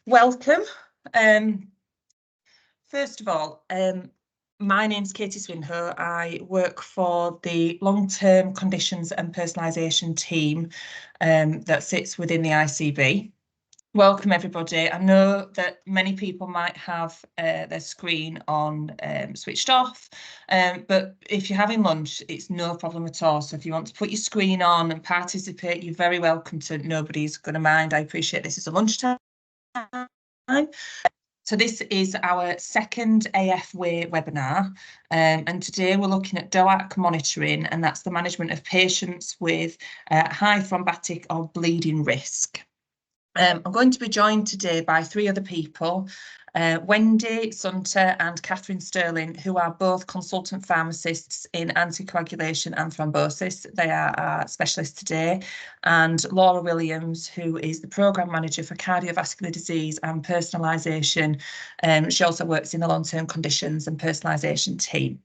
Welcome. First of all, my name's Katie Swinhoe. I work for the long-term conditions and personalisation team that sits within the ICB. Welcome everybody. I know that many people might have their screen on switched off, but if you're having lunch, it's no problem at all. So if you want to put your screen on and participate, you're very welcome to. Nobody's going to mind. I appreciate this is a lunchtime. So this is our second AF Way webinar, and today we're looking at DOAC monitoring, and that's the management of patients with high thrombotic or bleeding risk. I'm going to be joined today by three other people, Wendy Sunter and Catherine Sterling, who are both consultant pharmacists in anticoagulation and thrombosis. They are our specialists today. And Laura Williams, who is the programme manager for cardiovascular disease and personalisation. She also works in the long-term conditions and personalisation team.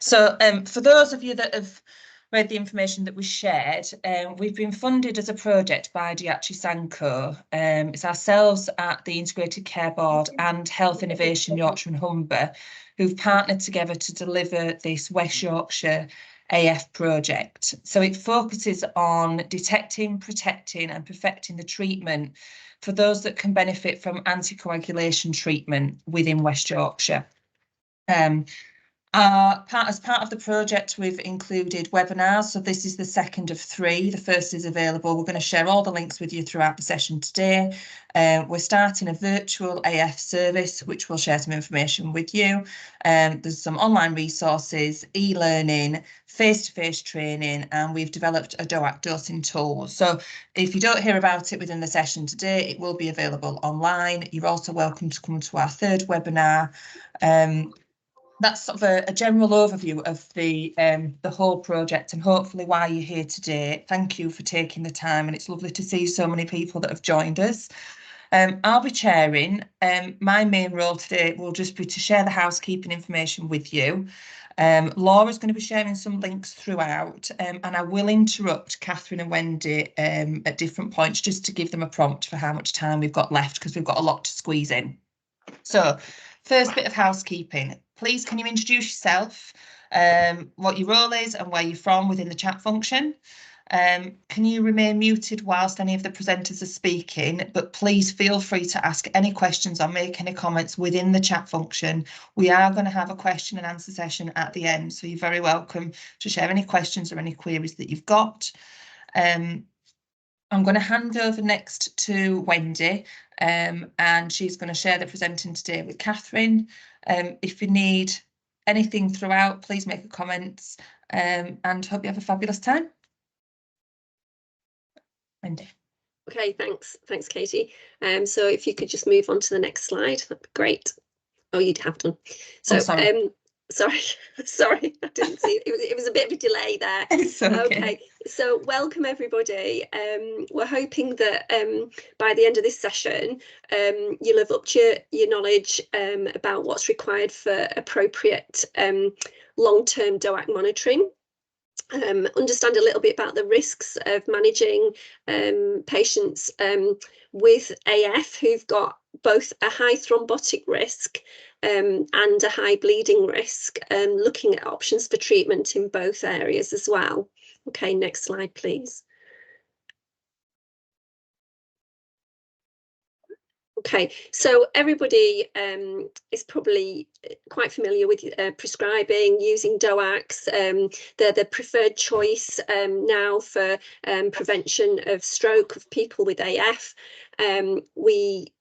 So for those of you that have read the information that was shared, we've been funded as a project by Diachi Sanko. It's ourselves at the Integrated Care Board and Health Innovation Yorkshire and Humber who've partnered together to deliver this West Yorkshire AF project. So it focuses on detecting, protecting and perfecting the treatment for those that can benefit from anticoagulation treatment within West Yorkshire. As part of the project, we've included webinars. So this is the second of three. The first is available. We're going to share all the links with you throughout the session today. We're starting a virtual AF service, which will share some information with you. There's some online resources, e-learning, face-to-face training, and we've developed a DOAC dosing tool. So if you don't hear about it within the session today, it will be available online. You're also welcome to come to our third webinar. That's sort of a general overview of the whole project and hopefully why you're here today. Thank you for taking the time, and it's lovely to see so many people that have joined us. I'll be chairing. My main role today will just be to share the housekeeping information with you. Laura's going to be sharing some links throughout, and I will interrupt Catherine and Wendy at different points just to give them a prompt for how much time we've got left, because we've got a lot to squeeze in. So, first bit of housekeeping. Please, can you introduce yourself, what your role is and where you're from within the chat function? Can you remain muted whilst any of the presenters are speaking, but please feel free to ask any questions or make any comments within the chat function. We are going to have a question and answer session at the end, so you're very welcome to share any questions or any queries that you've got. I'm going to hand over next to Wendy, and she's going to share the presenting today with Catherine. If you need anything throughout, please make a comment, and hope you have a fabulous time. Wendy. Okay, thanks, Katie. So if you could just move on to the next slide, that'd be great. Oh, you'd have done. So, sorry, I didn't see it. It was a bit of a delay there. It's okay. Okay, so welcome everybody. We're hoping that by the end of this session, you'll have upped your knowledge about what's required for appropriate long-term DOAC monitoring. Understand a little bit about the risks of managing patients with AF who've got both a high thrombotic risk and a high bleeding risk, looking at options for treatment in both areas as well. Okay, next slide, please. Okay, so everybody is probably quite familiar with prescribing, using DOACs. They're the preferred choice now for prevention of stroke of people with AF. We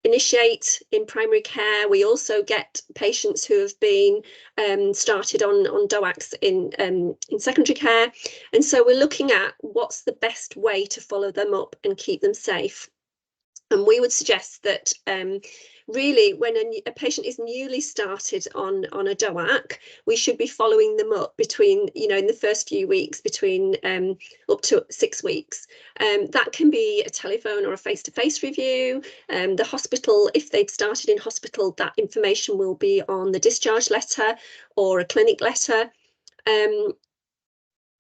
initiate in primary care. We also get patients who have been started on DOACs in secondary care. And so we're looking at what's the best way to follow them up and keep them safe. And we would suggest that really when a patient is newly started on a DOAC, we should be following them up between, in the first few weeks, between up to 6 weeks. That can be a telephone or a face-to-face review. The hospital, if they've started in hospital, that information will be on the discharge letter or a clinic letter.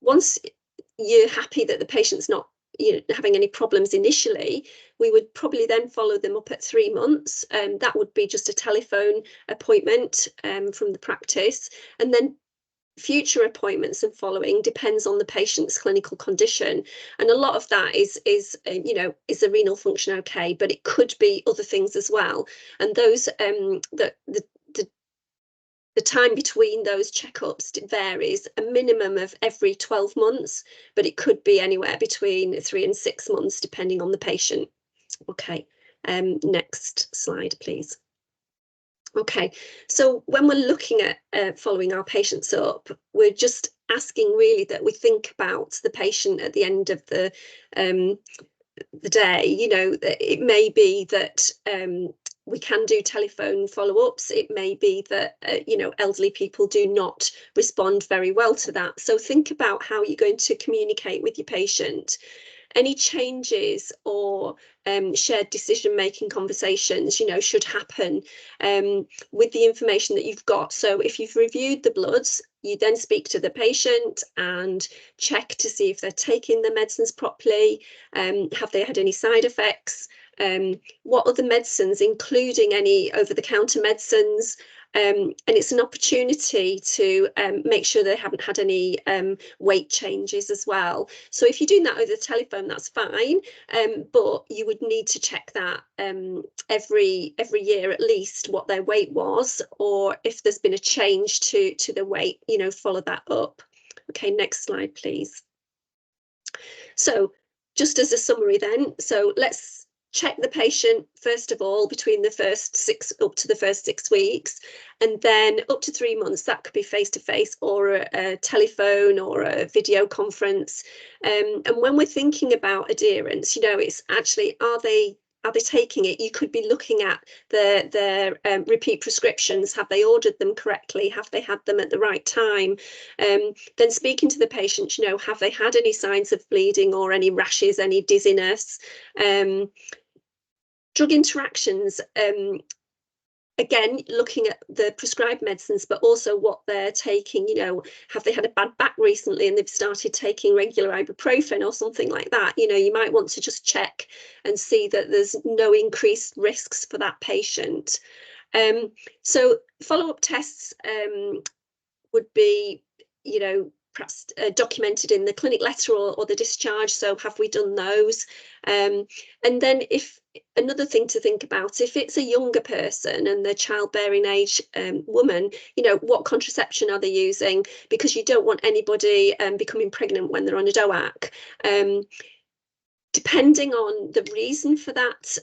Once you're happy that the patient's not having any problems initially, we would probably then follow them up at 3 months. That would be just a telephone appointment from the practice, and then future appointments and following depends on the patient's clinical condition, and a lot of that is the renal function okay, but it could be other things as well, and those the time between those checkups varies. A minimum of every 12 months, but it could be anywhere between 3 and 6 months depending on the patient. Okay, next slide please. Okay, so when we're looking at following our patients up, we're just asking really that we think about the patient at the end of the day. It may be that we can do telephone follow-ups. It may be that elderly people do not respond very well to that. So think about how you're going to communicate with your patient. Any changes or shared decision-making conversations, should happen with the information that you've got. So if you've reviewed the bloods, you then speak to the patient and check to see if they're taking the medicines properly. Have they had any side effects? What other medicines, including any over-the-counter medicines? And it's an opportunity to make sure they haven't had any weight changes as well. So if you're doing that over the telephone, that's fine, but you would need to check that every year at least, what their weight was, or if there's been a change to the weight, follow that up. Okay, next slide please. So just as a summary then, so let's check the patient first of all between the first 6 weeks, and then up to 3 months. That could be face-to-face or a telephone or a video conference. And when we're thinking about adherence, it's actually, are they taking it? You could be looking at their repeat prescriptions. Have they ordered them correctly? Have they had them at the right time? Then speaking to the patient, have they had any signs of bleeding or any rashes, any dizziness? Drug interactions, again, looking at the prescribed medicines, but also what they're taking. Have they had a bad back recently and they've started taking regular ibuprofen or something like that? You might want to just check and see that there's no increased risks for that patient. So follow-up tests would be, perhaps documented in the clinic letter or the discharge. So have we done those? And then if another thing to think about, if it's a younger person and they're childbearing age woman, what contraception are they using? Because you don't want anybody becoming pregnant when they're on a DOAC. Depending on the reason for that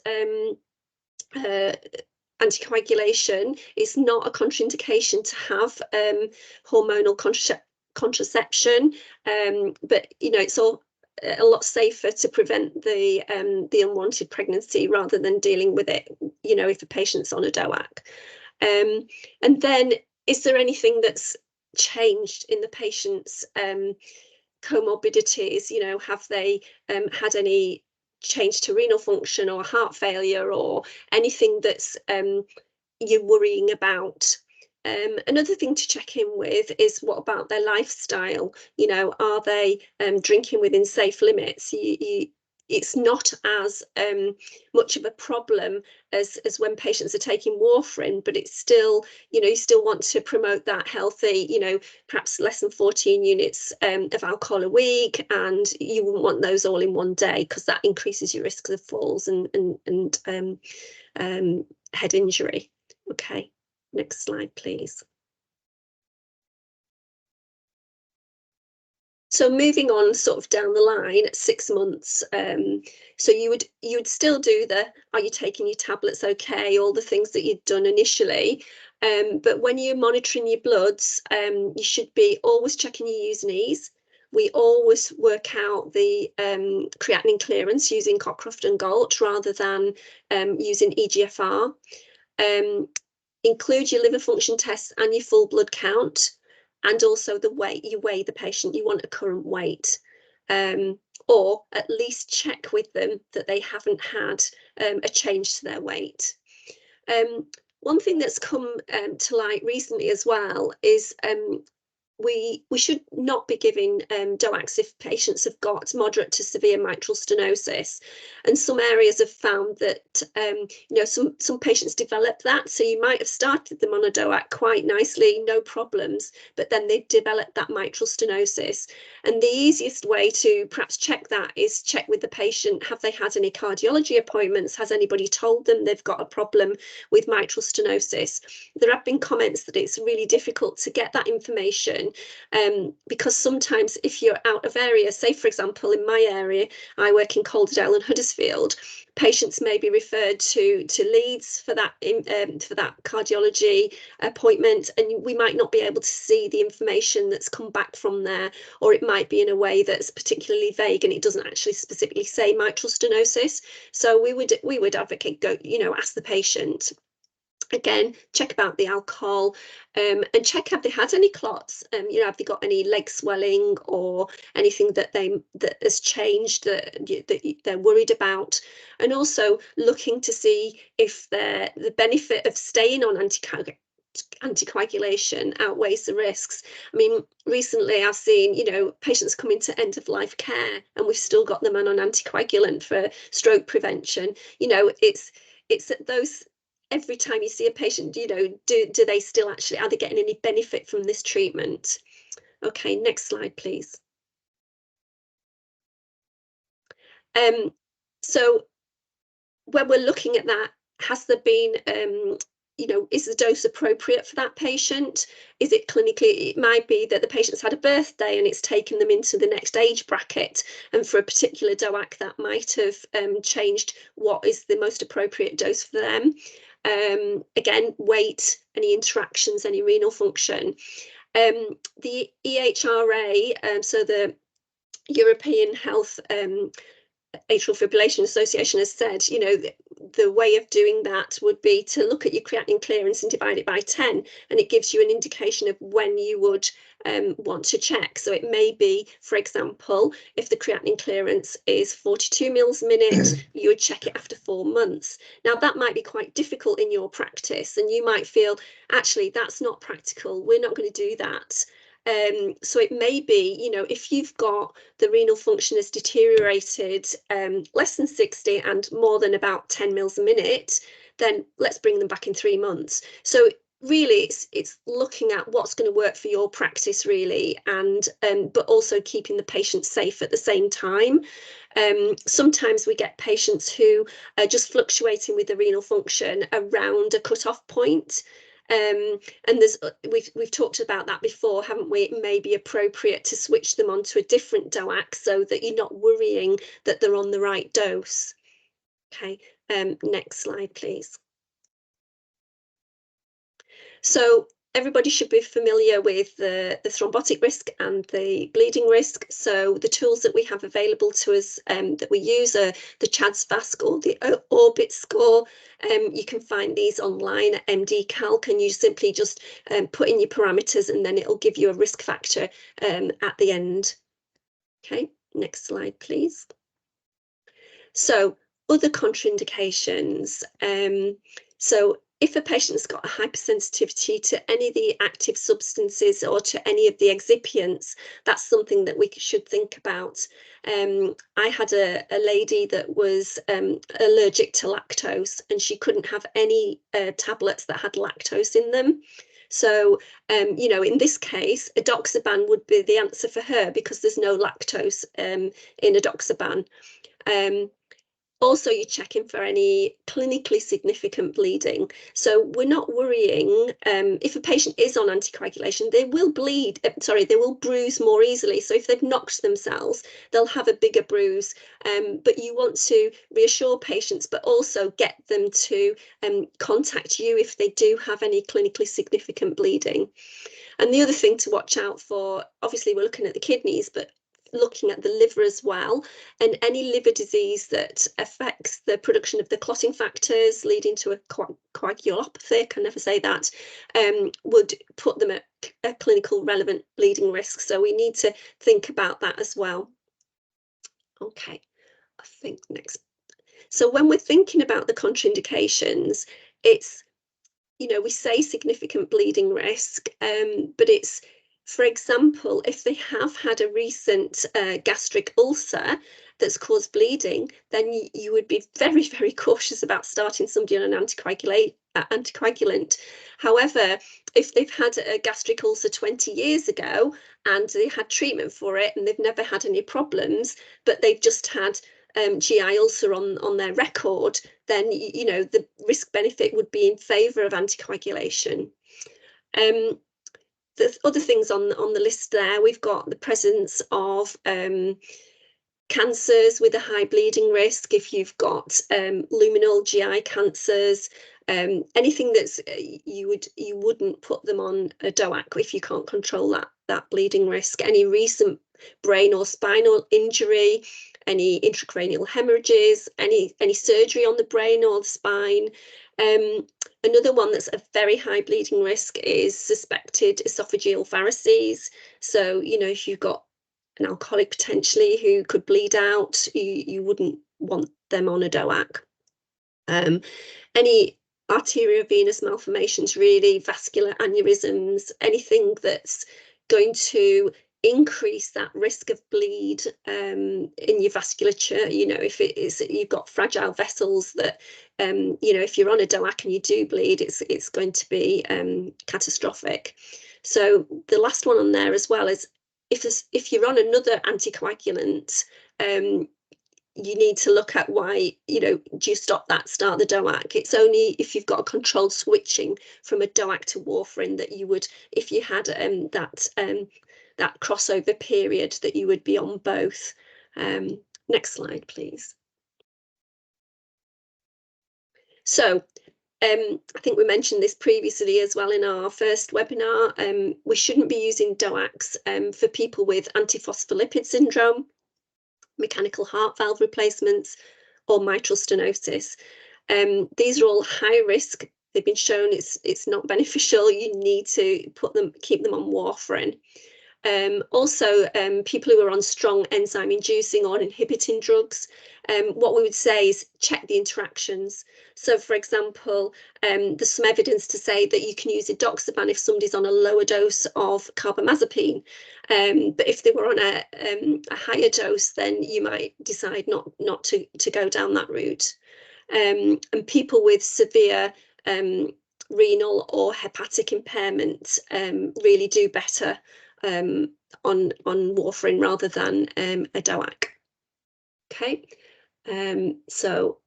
anticoagulation, is not a contraindication to have hormonal contraception, but it's all a lot safer to prevent the unwanted pregnancy rather than dealing with it, if a patient's on a DOAC. And then, is there anything that's changed in the patient's comorbidities? Have they had any change to renal function or heart failure or anything that's you're worrying about? Another thing to check in with is, what about their lifestyle? Are they drinking within safe limits? It's not as much of a problem as when patients are taking warfarin, but it's still, you still want to promote that healthy, perhaps less than 14 units of alcohol a week, and you wouldn't want those all in one day because that increases your risk of falls and head injury. Okay. Next slide, please. So moving on sort of down the line at 6 months, so you would still do are you taking your tablets okay, all the things that you'd done initially, but when you're monitoring your bloods, you should be always checking your U's and E's. We always work out the creatinine clearance using Cockcroft and Galt rather than using EGFR. Include your liver function tests and your full blood count, and also the weight. You weigh the patient, you want a current weight, or at least check with them that they haven't had a change to their weight. One thing that's come to light recently as well is we should not be giving DOACs if patients have got moderate to severe mitral stenosis. And some areas have found that some patients develop that. So you might have started them on a DOAC quite nicely, no problems, but then they develop that mitral stenosis. And the easiest way to perhaps check that is check with the patient. Have they had any cardiology appointments? Has anybody told them they've got a problem with mitral stenosis? There have been comments that it's really difficult to get that information because sometimes if you're out of area, say for example in my area, I work in Calderdale and Huddersfield, patients may be referred to Leeds for that cardiology appointment, and we might not be able to see the information that's come back from there, or it might be in a way that's particularly vague and it doesn't actually specifically say mitral stenosis. So we would advocate ask the patient. Again, check about the alcohol and check have they had any clots, have they got any leg swelling or anything that has changed that they're worried about, and also looking to see if the benefit of staying on anticoagulation outweighs the risks. I mean, recently I've seen, patients come into end of life care and we've still got them on an anticoagulant for stroke prevention. It's at those. Every time you see a patient, do they still actually, are they getting any benefit from this treatment? Okay, next slide, please. So when we're looking at that, has there been, is the dose appropriate for that patient? Is it clinically, it might be that the patient's had a birthday and it's taken them into the next age bracket. And for a particular DOAC, that might have changed what is the most appropriate dose for them. Again, weight, any interactions, any renal function. The EHRA, so the European Health Atrial Fibrillation Association has said, the way of doing that would be to look at your creatinine clearance and divide it by 10, and it gives you an indication of when you would want to check. So it may be, for example, if the creatinine clearance is 42 mils a minute, you would check it after 4 months. Now that might be quite difficult in your practice, and you might feel, actually, that's not practical. We're not going to do that. So it may be, if you've got the renal function has deteriorated less than 60 and more than about 10 mils a minute, then let's bring them back in 3 months. So really, it's looking at what's going to work for your practice, really, and but also keeping the patient safe at the same time. Sometimes we get patients who are just fluctuating with the renal function around a cut-off point. And we've talked about that before, haven't we? It may be appropriate to switch them onto a different DOAC so that you're not worrying that they're on the right dose. Okay, next slide, please. So everybody should be familiar with the thrombotic risk and the bleeding risk. So the tools that we have available to us that we use are the CHADS-VASc or the ORBIT score. You can find these online at MD Calc, and you simply just put in your parameters and then it'll give you a risk factor at the end. Okay, next slide, please. So other contraindications. So if a patient's got a hypersensitivity to any of the active substances or to any of the excipients, that's something that we should think about. I had a lady that was allergic to lactose, and she couldn't have any tablets that had lactose in them. So, in this case, edoxaban would be the answer for her because there's no lactose in edoxaban. Also, you're checking for any clinically significant bleeding. So we're not worrying. If a patient is on anticoagulation, they will bleed, they will bruise more easily. So if they've knocked themselves, they'll have a bigger bruise. But you want to reassure patients, but also get them to contact you if they do have any clinically significant bleeding. And the other thing to watch out for, obviously we're looking at the kidneys, but looking at the liver as well, and any liver disease that affects the production of the clotting factors leading to a coagulopathy, I can never say that, would put them at a clinical relevant bleeding risk. So we need to think about that as well. Okay, I think next. So when we're thinking about the contraindications, it's, we say significant bleeding risk, but it's For example, if they have had a recent gastric ulcer that's caused bleeding, then you would be very, very cautious about starting somebody on an anticoagulant. However, if they've had a gastric ulcer 20 years ago and they had treatment for it and they've never had any problems, but they've just had GI ulcer on their record, then the risk benefit would be in favour of anticoagulation. The other things on the list there, we've got the presence of cancers with a high bleeding risk. If you've got luminal GI cancers, anything that's you wouldn't put them on a DOAC if you can't control that bleeding risk. Any recent brain or spinal injury, any intracranial hemorrhages, any surgery on the brain or the spine. Another one that's a very high bleeding risk is suspected esophageal varices. So, if you've got an alcoholic potentially who could bleed out, you wouldn't want them on a DOAC. Any arteriovenous malformations, really, vascular aneurysms, anything that's going to increase that risk of bleed in your vasculature. If it is, you've got fragile vessels that, if you're on a DOAC and you do bleed, it's going to be catastrophic. So the last one on there as well is if you're on another anticoagulant, you need to look at why, do you start the DOAC? It's only if you've got a controlled switching from a DOAC to warfarin that you would, if you had that crossover period, that you would be on both. Next slide, please. So I think we mentioned this previously as well in our first webinar. We shouldn't be using DOACs for people with antiphospholipid syndrome, mechanical heart valve replacements, or mitral stenosis. These are all high risk. They've been shown it's not beneficial. You need to keep them on warfarin. Also, people who are on strong enzyme inducing or inhibiting drugs, what we would say is check the interactions. So, for example, there's some evidence to say that you can use edoxaban if somebody's on a lower dose of carbamazepine. But if they were on a higher dose, then you might decide not to go down that route. And people with severe renal or hepatic impairment really do better on warfarin rather than a DOAC. Okay, so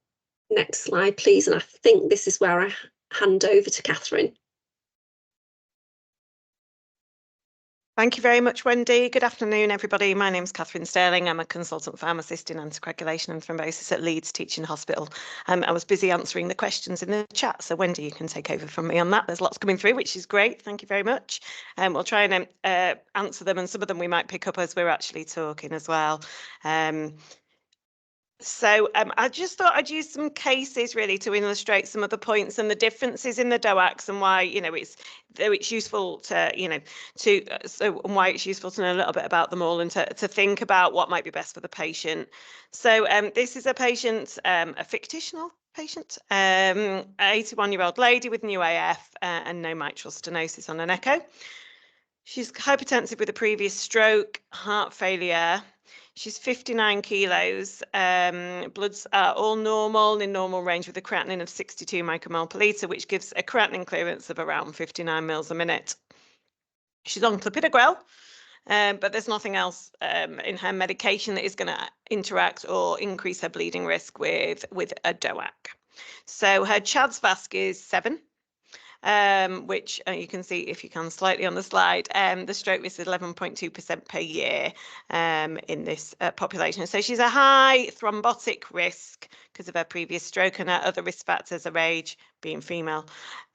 next slide, please. And I think this is where I hand over to Catherine. Thank you very much, Wendy. Good afternoon, everybody. My name's Catherine Sterling. I'm a consultant pharmacist in anticoagulation and thrombosis at Leeds Teaching Hospital. I was busy answering the questions in the chat, so Wendy, you can take over from me on that. There's lots coming through, which is great. Thank you very much. We'll try and answer them, and some of them we might pick up as we're actually talking as well. So I just thought I'd use some cases really to illustrate some of the points and the differences in the DOACs and why it's useful to and why it's useful to know a little bit about them all and to think about what might be best for the patient. So this is a patient, a fictional patient, 81-year-old lady with new AF and no mitral stenosis on an echo. She's hypertensive with a previous stroke, heart failure. She's 59 kilos, bloods are all normal, in normal range with a creatinine of 62 micromole per litre, which gives a creatinine clearance of around 59 mils a minute. She's on clopidogrel, but there's nothing else in her medication that is going to interact or increase her bleeding risk with a DOAC. So her CHADS VASC is 7. Which you can see if you can slightly on the slide. The stroke risk is 11.2% per year in this population. So she's a high thrombotic risk because of her previous stroke and her other risk factors, her age, being female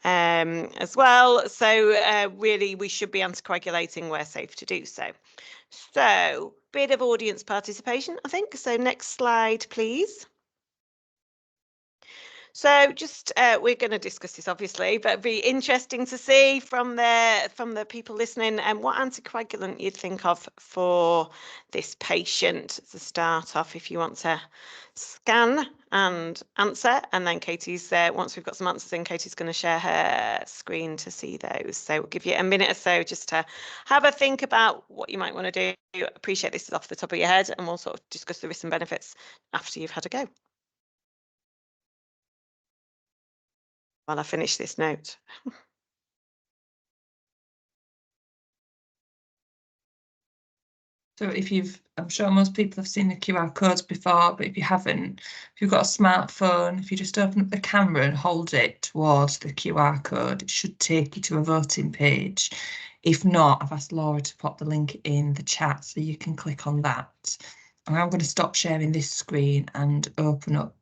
as well. So really we should be anticoagulating where safe to do so. So bit of audience participation, I think. So next slide, please. So just we're going to discuss this obviously, but it'd be interesting to see from the people listening and what anticoagulant you'd think of for this patient to start off. If you want to scan and answer, and then Katie's once we've got some answers in, Katie's going to share her screen to see those. So we'll give you a minute or so just to have a think about what you might want to do. Appreciate this is off the top of your head, and we'll sort of discuss the risks and benefits after you've had a go. While I finish this note. So I'm sure most people have seen the QR codes before, but if you haven't, if you've got a smartphone, if you just open up the camera and hold it towards the QR code, it should take you to a voting page. If not, I've asked Laura to pop the link in the chat so you can click on that. And I'm going to stop sharing this screen and open up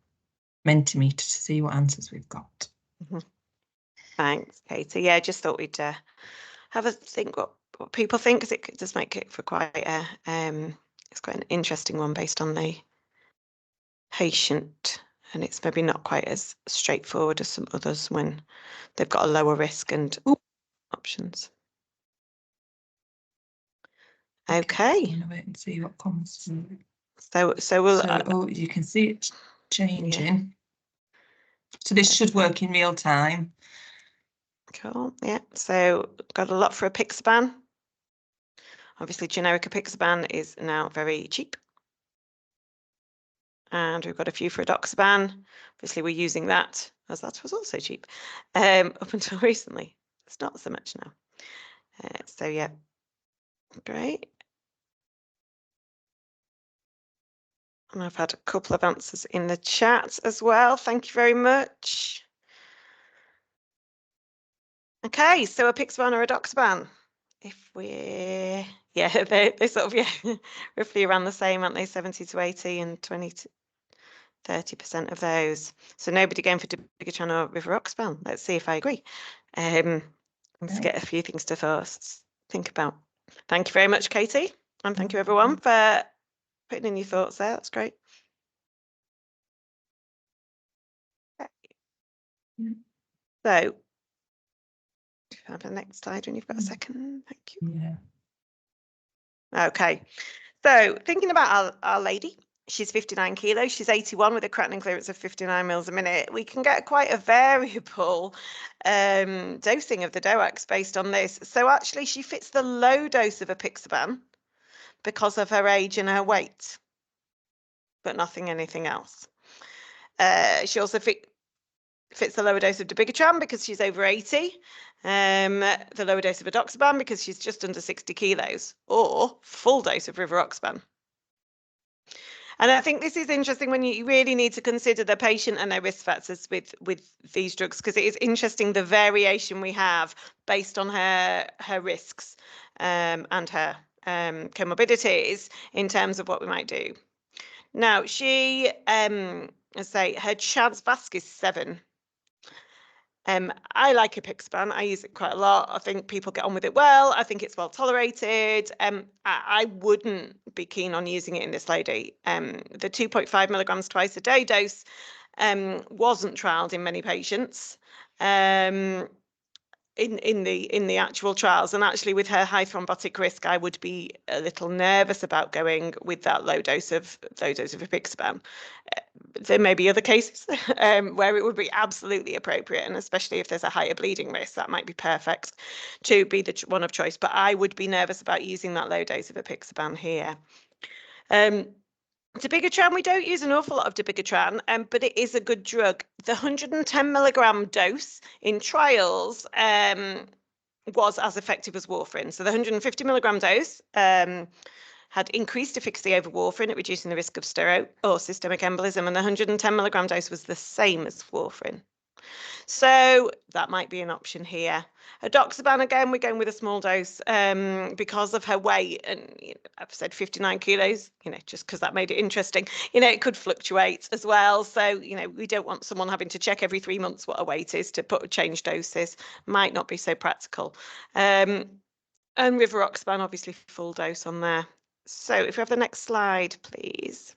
Mentimeter to see what answers we've got. Thanks, Katie. Yeah, just thought we'd have a think what people think, because it does make it for quite a it's quite an interesting one based on the patient, and it's maybe not quite as straightforward as some others when they've got a lower risk and options. Okay. I'm gonna wait and see what comes. So we'll. Oh, you can see it changing. Yeah. So this should work in real time. Cool. Yeah. So got a lot for apixaban. Obviously, generic apixaban is now very cheap. And we've got a few for edoxaban. Obviously, we're using that as that was also cheap up until recently. It's not so much now. So yeah, great. And I've had a couple of answers in the chat as well. Thank you very much. Okay, so apixaban or edoxaban? If we're, yeah, they sort of, yeah, roughly around the same, aren't they? 70 to 80 and 20 to 30% of those. So nobody going for dabigatran or rivaroxaban. Let's see if I agree. Let's get a few things to first think about. Thank you very much, Katie. And thank you everyone for putting in your thoughts there. That's great. So, have the next slide when you've got a second. Thank you. Yeah. Okay. So, thinking about our lady, she's 59 kilos, she's 81 with a creatinine clearance of 59 mils a minute. We can get quite a variable dosing of the DOACs based on this. So actually she fits the low dose of apixaban because of her age and her weight, but anything else. She also fits the lower dose of dabigatran because she's over 80, the lower dose of edoxaban because she's just under 60 kilos, or full dose of rivaroxaban. And I think this is interesting when you really need to consider the patient and their risk factors with these drugs, because it is interesting the variation we have based on her risks and her comorbidities in terms of what we might do. Now, she, let's say, her CHADS VASC is 7. I like apixaban. I use it quite a lot. I think people get on with it well. I think it's well tolerated. I wouldn't be keen on using it in this lady. The 2.5 milligrams twice a day dose wasn't trialed in many patients in the actual trials, and actually with her high thrombotic risk, I would be a little nervous about going with that low dose of apixaban. There may be other cases where it would be absolutely appropriate, and especially if there's a higher bleeding risk, that might be perfect to be the one of choice. But I would be nervous about using that low dose of apixaban here. Dabigatran, we don't use an awful lot of dabigatran, but it is a good drug. The 110 milligram dose in trials was as effective as warfarin. So the 150 milligram dose had increased efficacy over warfarin at reducing the risk of stroke or systemic embolism, and the 110 milligram dose was the same as warfarin. So that might be an option here. Edoxaban, again, we're going with a small dose because of her weight. And I've said 59 kilos, just because that made it interesting. It could fluctuate as well. So, we don't want someone having to check every 3 months what her weight is to change doses. Might not be so practical. And rivaroxaban, obviously, full dose on there. So if we have the next slide, please.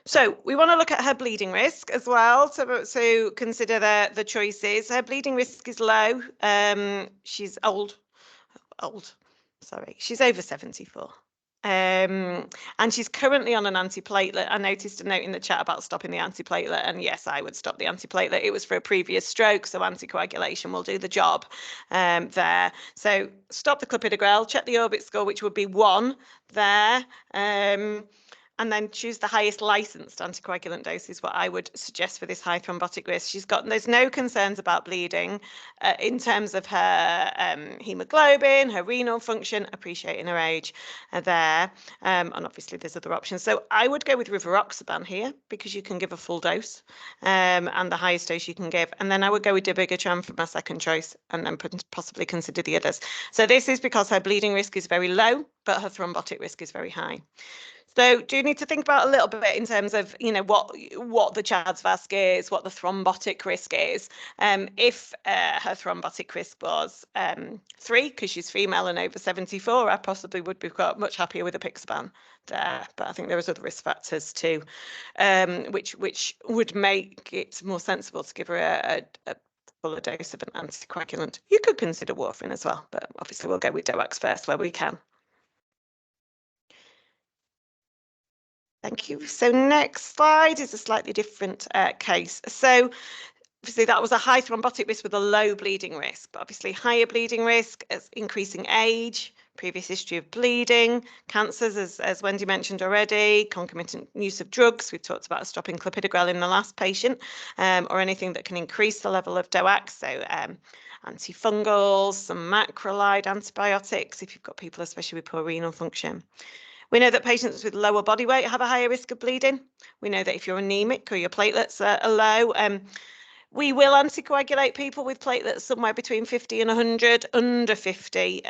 So we want to look at her bleeding risk as well. So consider the choices. Her bleeding risk is low. She's old. Sorry, she's over 74. And she's currently on an antiplatelet. I noticed a note in the chat about stopping the antiplatelet, and yes, I would stop the antiplatelet. It was for a previous stroke, so anticoagulation will do the job there. So stop the clopidogrel, check the orbit score, which would be 1 there. And then choose the highest licensed anticoagulant dose is what I would suggest for this high thrombotic risk. There's no concerns about bleeding in terms of her hemoglobin, her renal function, appreciating her age there. And obviously there's other options. So I would go with rivaroxaban here because you can give a full dose and the highest dose you can give. And then I would go with dabigatran for my second choice and then possibly consider the others. So this is because her bleeding risk is very low, but her thrombotic risk is very high. So do you need to think about a little bit in terms of, what the CHA2DS2-VASc is, what the thrombotic risk is. If her thrombotic risk was 3, because she's female and over 74, I possibly would be much happier with apixaban there. But I think there is other risk factors too, which would make it more sensible to give her a fuller dose of an anticoagulant. You could consider warfarin as well, but obviously we'll go with DOACs first where we can. Thank you. So next slide is a slightly different case. So obviously that was a high thrombotic risk with a low bleeding risk, but obviously higher bleeding risk as increasing age, previous history of bleeding, cancers, as Wendy mentioned already, concomitant use of drugs. We've talked about stopping clopidogrel in the last patient, or anything that can increase the level of DOAC. So antifungals, some macrolide antibiotics, if you've got people especially with poor renal function. We know that patients with lower body weight have a higher risk of bleeding. We know that if you're anemic or your platelets are low, we will anticoagulate people with platelets somewhere between 50 and 100. Under 50,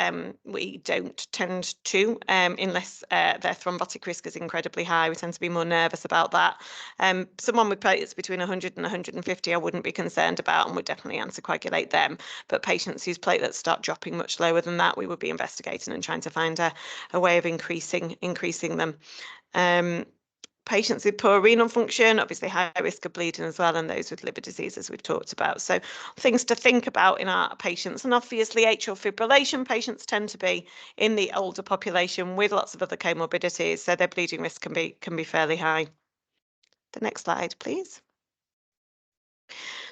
we don't tend to, unless their thrombotic risk is incredibly high. We tend to be more nervous about that. Someone with platelets between 100 and 150, I wouldn't be concerned about and would definitely anticoagulate them. But patients whose platelets start dropping much lower than that, we would be investigating and trying to find a way of increasing them. Patients with poor renal function, obviously high risk of bleeding as well, and those with liver disease, as we've talked about. So things to think about in our patients, and obviously atrial fibrillation patients tend to be in the older population with lots of other comorbidities, so their bleeding risk can be fairly high. The next slide, please.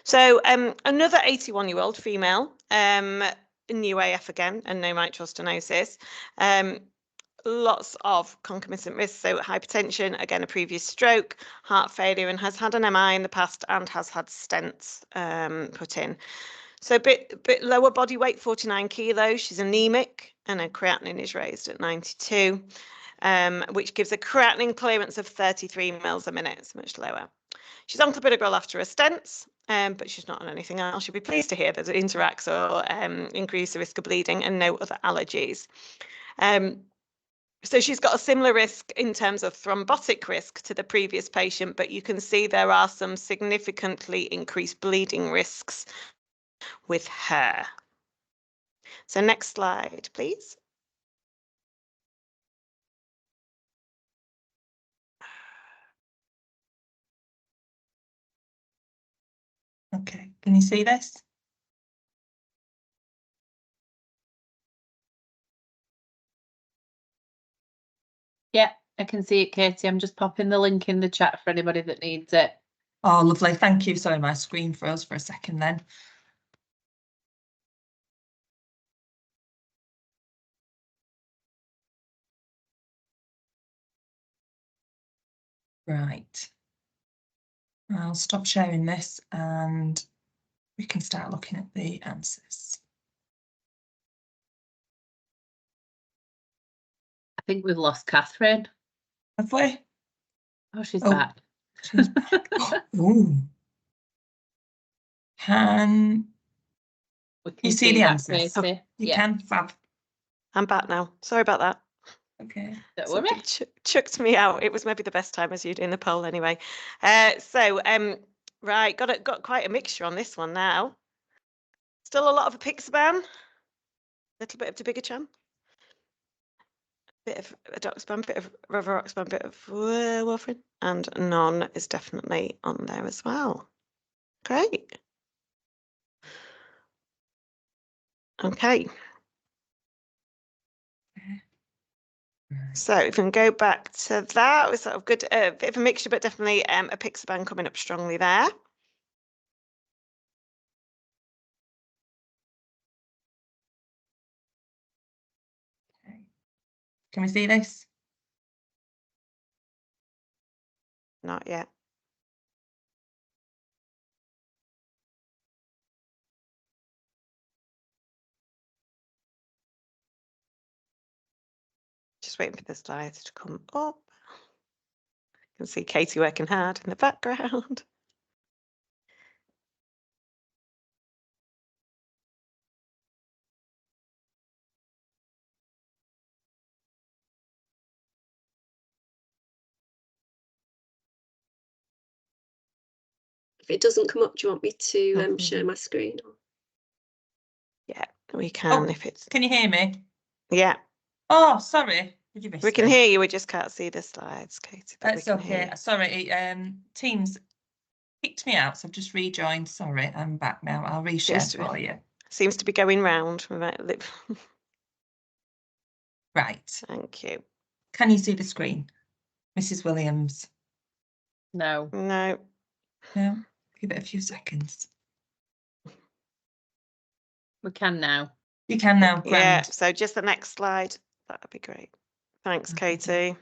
So another 81-year-old female, new AF again, and no mitral stenosis. Lots of concomitant risks, so hypertension, again a previous stroke, heart failure, and has had an MI in the past and has had stents put in. So a bit lower body weight, 49 kilos. She's anemic and her creatinine is raised at 92, which gives a creatinine clearance of 33 mils a minute. It's much lower. She's on clopidogrel after her stents, but she's not on anything else. She'll be pleased to hear that it interacts or increase the risk of bleeding and no other allergies. So she's got a similar risk in terms of thrombotic risk to the previous patient, but you can see there are some significantly increased bleeding risks with her. So next slide, please. Okay, can you see this? Yeah, I can see it, Katie. I'm just popping the link in the chat for anybody that needs it. Oh, lovely. Thank you. Sorry, my screen froze for a second then. Right. I'll stop sharing this and we can start looking at the answers. I think we've lost Catherine. Have we? Oh, she's back. She's back. Ooh. Can you see the answers? Katie. You can, fab. I'm back now. Sorry about that. Okay. Don't worry. Chucked me out. It was maybe the best time as you doing the poll anyway. Right, got quite a mixture on this one now. Still a lot of apixaban, a little bit of dabigatran. bit of edoxaban, bit of rivaroxaban, bit of warfarin, and none is definitely on there as well. Great. Okay. So if we can go back to that, we're sort of good, bit of a mixture, but definitely apixaban coming up strongly there. Okay. Can we see this? Not yet. Just waiting for the slides to come up. You can see Katie working hard in the background. If it doesn't come up, do you want me to Mhm. share my screen? Yeah, we can if it's. Can you hear me? Yeah, Oh, sorry. Did you miss we can me? hear you. We just can't see the slides, Katie. But we That's can hear okay. you. Sorry, Teams kicked me out, so I've just rejoined. Sorry, I'm back now. I'll reshare for you. Seems to be going round. We might live. Right. Thank you. Can you see the screen, Mrs. Williams? No. No. No. Give it a few seconds. We can now. You can now. Yeah. Grand. So just the next slide. That would be great. Thanks, Okay. Katie.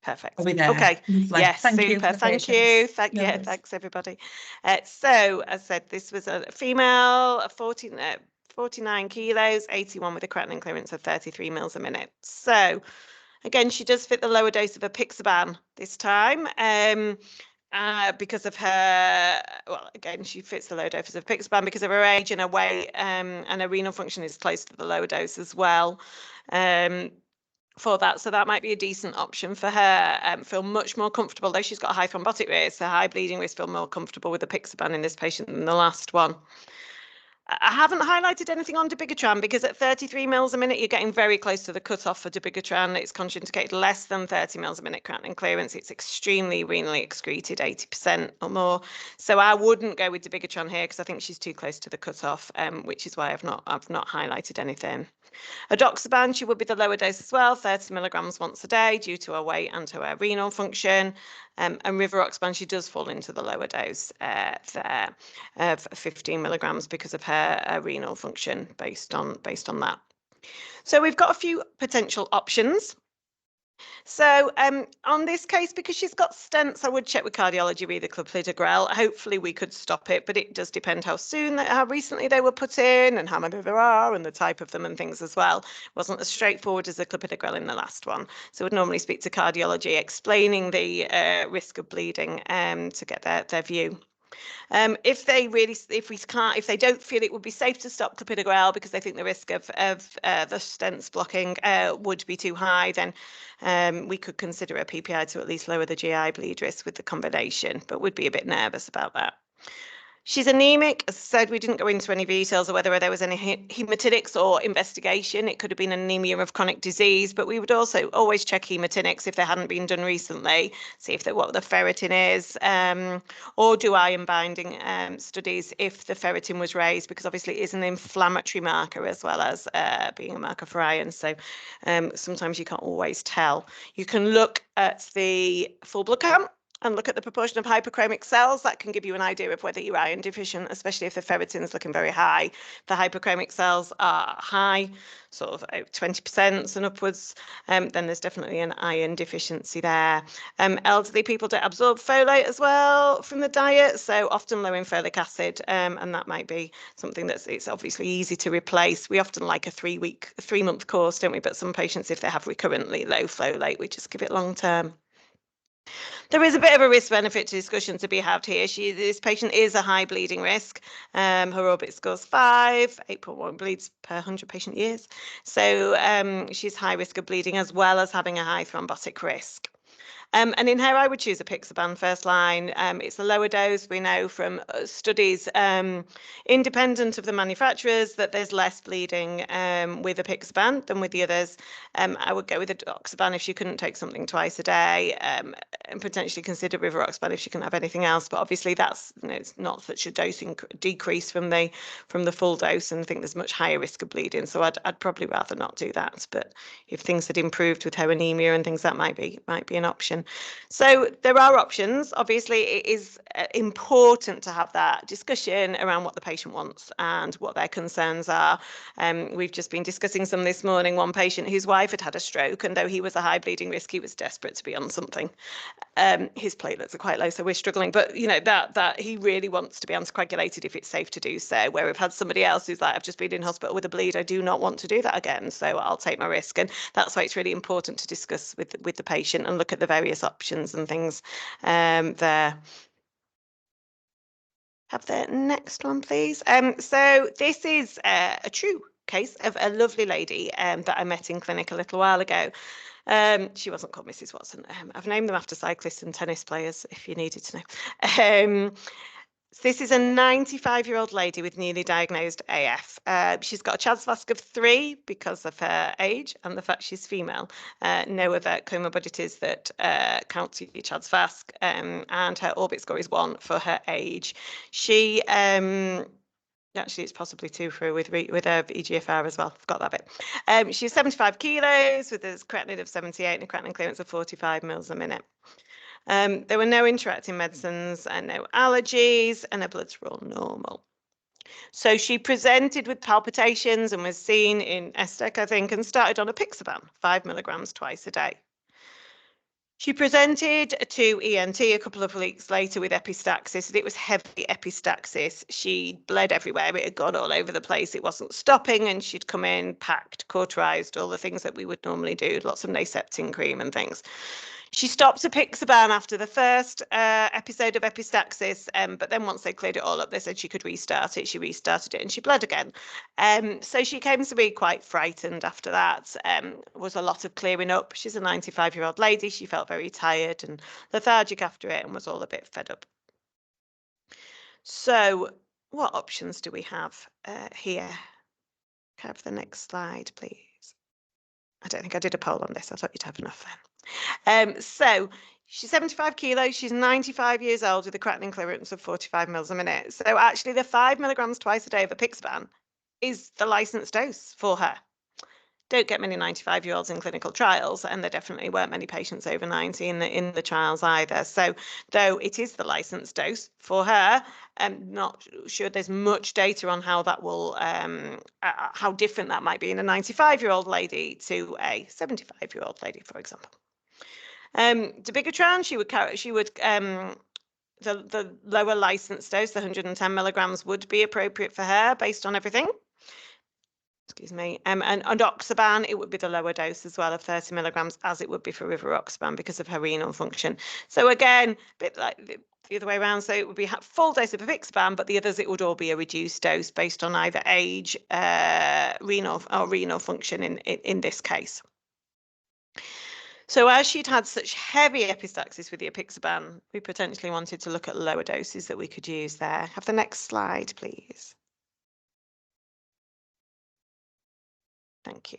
Perfect. Are we there? Okay. Lovely. Yes, Thank you super. for the Thank you. patience. No Yeah, worries. thanks everybody. So as I said, this was a female, 49 kilos, 81 with a creatinine clearance of 33 mils a minute. So again, she does fit the lower dose of apixaban this time. Because of her, well, again, she fits the low dose of apixaban because of her age and her weight, and her renal function is close to the lower dose as well. For that, so that might be a decent option for her. Feel much more comfortable, though she's got a high thrombotic risk, a high bleeding risk, feel more comfortable with apixaban in this patient than the last one. I haven't highlighted anything on dabigatran because at 33 mils a minute, you're getting very close to the cutoff for dabigatran. It's contraindicated less than 30 mils a minute creatinine clearance. It's extremely renally excreted, 80% or more. So I wouldn't go with dabigatran here because I think she's too close to the cutoff, which is why I've not highlighted anything. Edoxaban, she would be the lower dose as well, 30 milligrams once a day due to her weight and to her renal function. And rivaroxaban, she does fall into the lower dose there of 15 milligrams because of her renal function based on that. So we've got a few potential options. So on this case, because she's got stents, I would check with cardiology with the clopidogrel. Hopefully we could stop it, but it does depend how recently they were put in and how many there are and the type of them and things as well. It wasn't as straightforward as the clopidogrel in the last one. So we'd normally speak to cardiology explaining the risk of bleeding to get their view. If they don't feel it would be safe to stop clopidogrel because they think the risk of the stents blocking would be too high, then we could consider a PPI to at least lower the GI bleed risk with the combination, but would be a bit nervous about that. She's anemic. As I said, we didn't go into any details of whether there was any hematinics or investigation. It could have been anemia of chronic disease, but we would also always check hematinics if they hadn't been done recently, see if what the ferritin is, or do iron binding studies if the ferritin was raised, because obviously it is an inflammatory marker as well as being a marker for iron. So sometimes you can't always tell. You can look at the full blood count and look at the proportion of hyperchromic cells. That can give you an idea of whether you're iron deficient, especially if the ferritin is looking very high. The hyperchromic cells are high, sort of 20% and upwards, then there's definitely an iron deficiency there. Elderly people don't absorb folate as well from the diet, so often low in folic acid, and that might be something it's obviously easy to replace. We often like a 3-month course, don't we? But some patients, if they have recurrently low folate, we just give it long term. There is a bit of a risk-benefit discussion to be had here. This patient is a high bleeding risk. Her orbit score's 5, 8.1 bleeds per 100 patient years. So she's high risk of bleeding as well as having a high thrombotic risk. And in her, I would choose apixaban first line. It's a lower dose. We know from studies independent of the manufacturers that there's less bleeding with apixaban than with the others. I would go with edoxaban if she couldn't take something twice a day, and potentially consider rivaroxaban if she couldn't have anything else. But obviously that's, you know, it's not such a dosing decrease from the full dose, and I think there's much higher risk of bleeding. So I'd probably rather not do that. But if things had improved with her anemia and things, that might be an option. So there are options. Obviously, it is important to have that discussion around what the patient wants and what their concerns are. We've just been discussing some this morning. One patient whose wife had a stroke, and though he was a high bleeding risk, he was desperate to be on something. His platelets are quite low, so we're struggling. But you know that he really wants to be anticoagulated if it's safe to do so. Where we've had somebody else who's like, I've just been in hospital with a bleed, I do not want to do that again, so I'll take my risk. And that's why it's really important to discuss with the patient and look at the various options and things there. Have the next one, please. So this is a true case of a lovely lady that I met in clinic a little while ago. She wasn't called Mrs. Watson. I've named them after cyclists and tennis players, if you needed to know. This is a 95-year-old lady with newly diagnosed AF. She's got a CHA2DS2-VASc of 3 because of her age and the fact she's female. No other comorbidities that count to your CHA2DS2-VASc, and her orbit score is 1 for her age. She actually, it's possibly 2 for with her EGFR as well. Forgot that bit. She's 75 kilos with a creatinine of 78 and a creatinine clearance of 45 mils a minute. There were no interacting medicines and no allergies, and her bloods were all normal. So she presented with palpitations and was seen in ESTEC, I think, and started on apixaban, 5 milligrams twice a day. She presented to ENT a couple of weeks later with epistaxis, and it was heavy epistaxis. She bled everywhere. It had gone all over the place. It wasn't stopping, and she'd come in packed, cauterized, all the things that we would normally do, lots of naseptin cream and things. She stopped apixaban after the first episode of epistaxis, but then once they cleared it all up, they said she could restart it. She restarted it and she bled again. So she came to be quite frightened after that. Was a lot of clearing up. She's a 95-year-old lady. She felt very tired and lethargic after it and was all a bit fed up. So what options do we have here? Can I have the next slide, please? I don't think I did a poll on this. I thought you'd have enough then. So she's 75 kilos. She's 95 years old with a creatinine clearance of 45 mils a minute. So actually the 5 milligrams twice a day of apixaban is the licensed dose for her. Don't get many 95-year-olds in clinical trials, and there definitely weren't many patients over 90 in the trials either. So though it is the licensed dose for her, I'm not sure there's much data on how that will, how different that might be in a 95-year-old lady to a 75-year-old lady, for example. Dabigatran, the lower licensed dose, the 110 milligrams, would be appropriate for her based on everything. Excuse me, and oxaban, it would be the lower dose as well of 30 milligrams, as it would be for rivaroxaban because of her renal function. So again, a bit like the other way around, so it would be full dose of apixaban, but the others, it would all be a reduced dose based on either age, renal function in this case. So as she'd had such heavy epistaxis with the apixaban, we potentially wanted to look at lower doses that we could use there. Have the next slide, please. Thank you.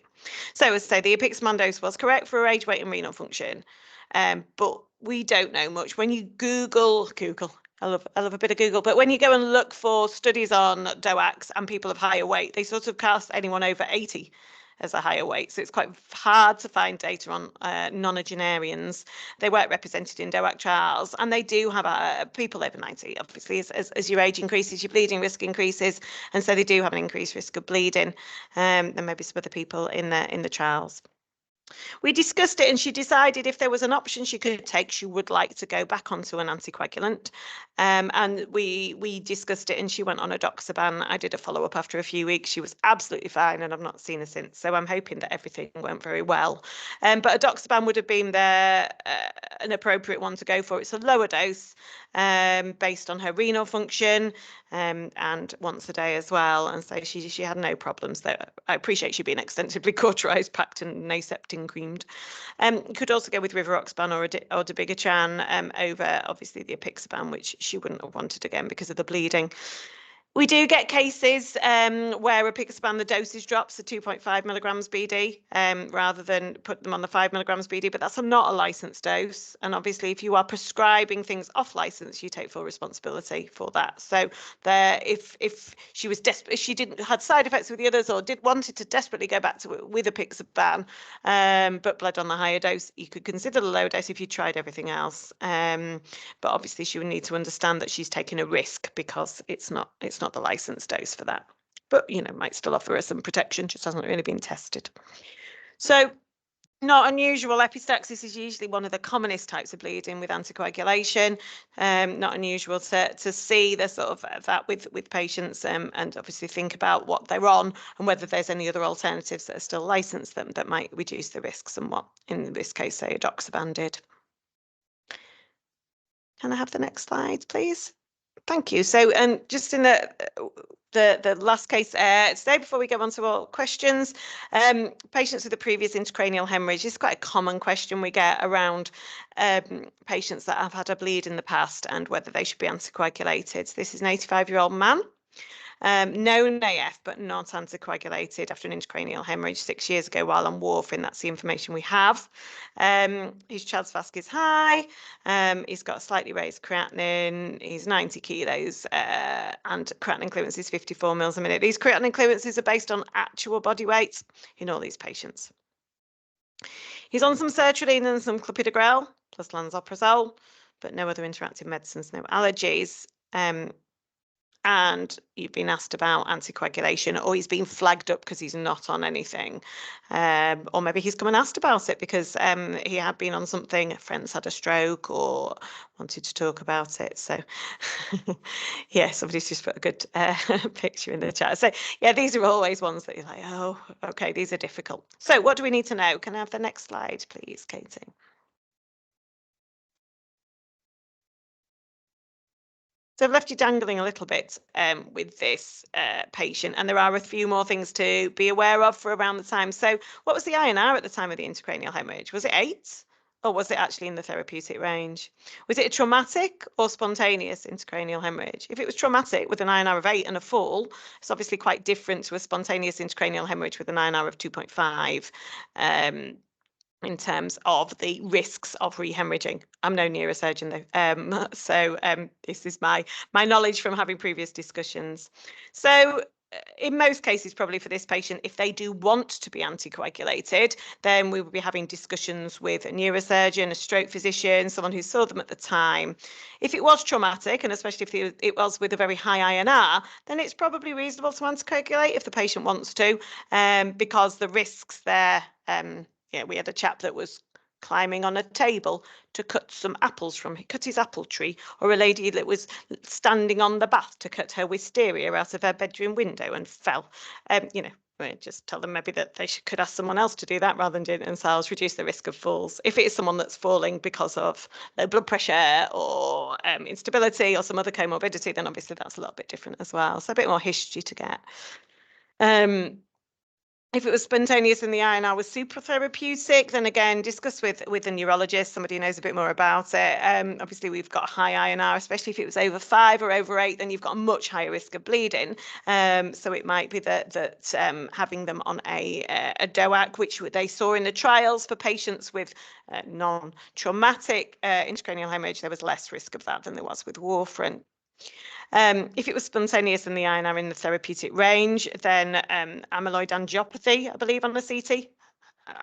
So as I say, the apixaban dose was correct for her age, weight and renal function, but we don't know much. When you Google, I love a bit of Google, but when you go and look for studies on DOACs and people of higher weight, they sort of cast anyone over 80 as a higher weight. So it's quite hard to find data on nonagenarians. They weren't represented in DOAC trials, and they do have people over 90. Obviously, as your age increases, your bleeding risk increases, and so they do have an increased risk of bleeding. There may be some other people in the trials. We discussed it, and she decided if there was an option she could take, she would like to go back onto an anticoagulant. And we discussed it, and she went on edoxaban. I did a follow-up after a few weeks. She was absolutely fine, and I've not seen her since. So I'm hoping that everything went very well. But edoxaban would have been an appropriate one to go for. It's a lower dose based on her renal function, and once a day as well. And so she had no problems there. I appreciate she being extensively cauterized, packed, and naseptin skin creamed. You could also go with Rivaroxaban or dabigatran over obviously the apixaban, which she wouldn't have wanted again because of the bleeding. We do get cases where apixaban, the dosage drops to 2.5 milligrams BD rather than put them on the 5 milligrams BD, but that's not a licensed dose. And obviously, if you are prescribing things off license, you take full responsibility for that. So there, if she was desperate, she had side effects with the others, or wanted to desperately go back to it with apixaban, but bled on the higher dose, you could consider the low dose if you tried everything else. But obviously, she would need to understand that she's taking a risk because it's not the licensed dose for that, but might still offer her some protection, just hasn't really been tested. So not unusual. Epistaxis is usually one of the commonest types of bleeding with anticoagulation. Not unusual to see the sort of that with patients and obviously think about what they're on and whether there's any other alternatives that are still licensed that might reduce the risk somewhat. In this case, say edoxaban did. Can I have the next slide, please? Thank you. So, and just in the last case today, before we go on to all questions, patients with a previous intracranial hemorrhage is quite a common question we get around patients that have had a bleed in the past and whether they should be anticoagulated. This is an 85-year-old man. Known AF, but not anticoagulated after an intracranial hemorrhage 6 years ago while on warfarin. That's the information we have. His CHA2DS2-VASc is high. He's got a slightly raised creatinine. He's 90 kilos and creatinine clearance is 54 mils a minute. These creatinine clearances are based on actual body weight in all these patients. He's on some sertraline and some clopidogrel plus lansoprazole, but no other interactive medicines, no allergies. And you've been asked about anticoagulation, or he's been flagged up because he's not on anything, or maybe he's come and asked about it because he had been on something, friends had a stroke or wanted to talk about it. So yeah, somebody's just put a good picture in the chat. So yeah, these are always ones that you're like, oh, okay, these are difficult. So what do we need to know? Can I have the next slide, please, Katie? So I've left you dangling a little bit with this patient, and there are a few more things to be aware of for around the time. So what was the INR at the time of the intracranial hemorrhage? Was it 8, or was it actually in the therapeutic range? Was it a traumatic or spontaneous intracranial hemorrhage? If it was traumatic with an INR of 8 and a fall, it's obviously quite different to a spontaneous intracranial hemorrhage with an INR of 2.5. In terms of the risks of rehemorrhaging. I'm no neurosurgeon though, so this is my knowledge from having previous discussions. So in most cases, probably for this patient, if they do want to be anticoagulated, then we will be having discussions with a neurosurgeon, a stroke physician, someone who saw them at the time. If it was traumatic, and especially if it was with a very high INR, then it's probably reasonable to anticoagulate if the patient wants to, because the risks there, yeah, we had a chap that was climbing on a table to cut some apples from, he cut his apple tree, or a lady that was standing on the bath to cut her wisteria out of her bedroom window and fell. Just tell them maybe that they could ask someone else to do that rather than doing it themselves, reduce the risk of falls. If it is someone that's falling because of low blood pressure or instability or some other comorbidity, then obviously that's a little bit different as well. So a bit more history to get. If it was spontaneous and the INR was supratherapeutic, then again, discuss with a neurologist, somebody who knows a bit more about it. Obviously, we've got a high INR, especially if it was over 5 or over 8, then you've got a much higher risk of bleeding. So it might be that having them on a DOAC, which they saw in the trials for patients with non-traumatic intracranial hemorrhage, there was less risk of that than there was with warfarin. If it was spontaneous and the INR in the therapeutic range, then amyloid angiopathy, I believe, on the CT.